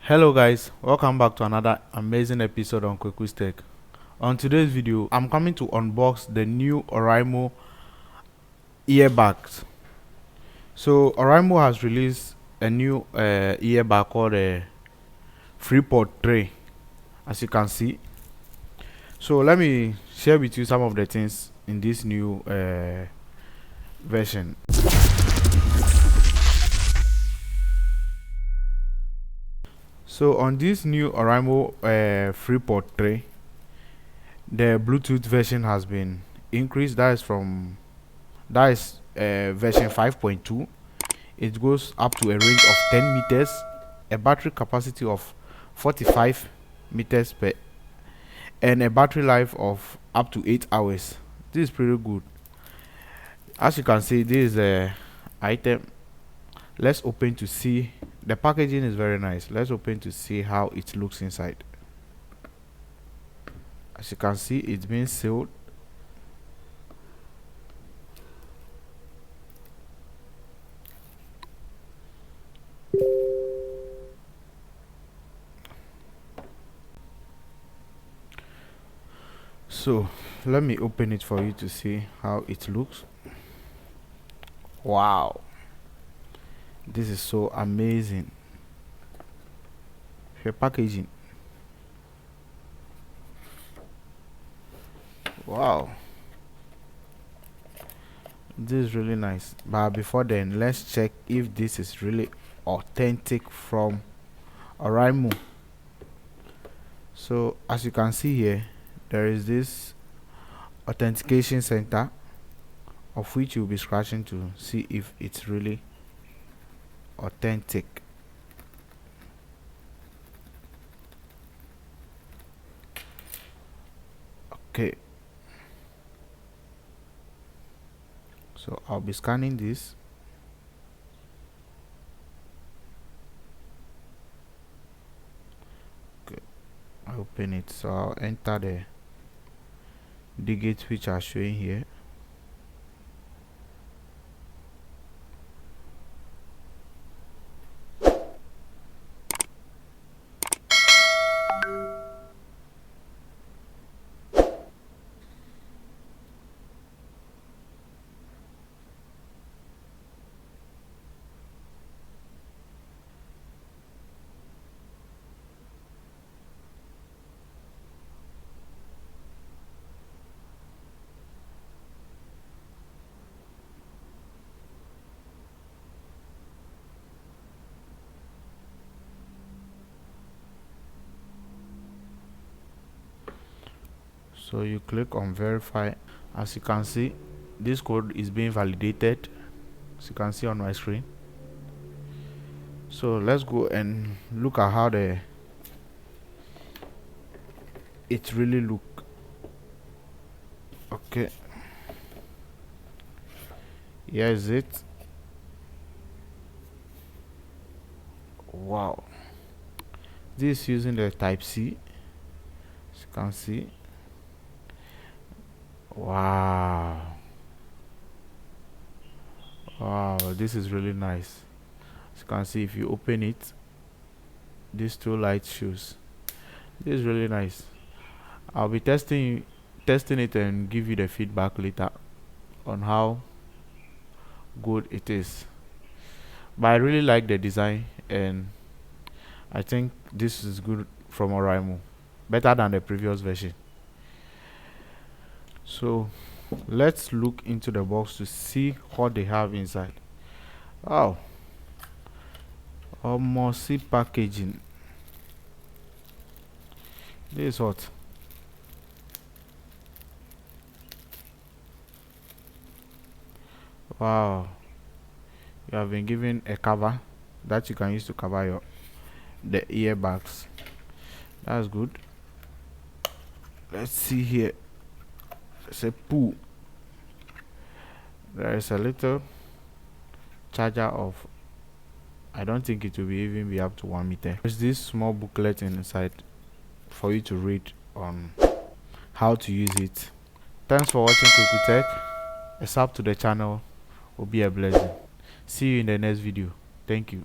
Hello guys, welcome back to another amazing episode on Kweku's Tech. On today's video, I'm coming to unbox the new Oraimo earbuds. So Oraimo has released a new earbud called a FreePod 3, as you can see. So let me share with you some of the things in this new version. So on this new Oraimo FreePod 3, the Bluetooth version has been increased. That is version 5.2. It goes up to a range of 10 meters, a battery capacity of 45 meters per, and a battery life of up to 8 hours. This is pretty good. As you can see, this is a item. Let's open to see. The packaging is very nice. Let's open to see how it looks inside. As you can see, it's been sealed. So let me open it for you to see how it looks. Wow, this is so amazing. The packaging, wow, this is really nice. But before then, let's check if this is really authentic from Oraimo. So as you can see here, there is this authentication center, of which you'll be scratching to see if it's really authentic. Okay, so I'll be scanning this. Okay, I open it, so I'll enter the digits which are showing here. So you click on verify. As you can see, this code is being validated, as you can see on my screen. So let's go and look at how it really look. Okay, here is it. Wow, this is using the type C, as you can see. Wow, this is really nice. As you can see, if you open it, these two lights shows. This is really nice. I'll be testing it and give you the feedback later on how good it is. But I really like the design, and I think this is good from Oraimo, better than the previous version. So let's look into the box to see what they have inside. Wow, almost see packaging. This is what. Wow, you have been given a cover that you can use to cover the earbuds. That's good. Let's see here. It's a pull. There is a little charger of, I don't think it will even be up to 1 meter. There's this small booklet inside for you to read on how to use it. Thanks for watching Kweku Tech. A sub to the channel will be a blessing. See you in the next video. Thank you.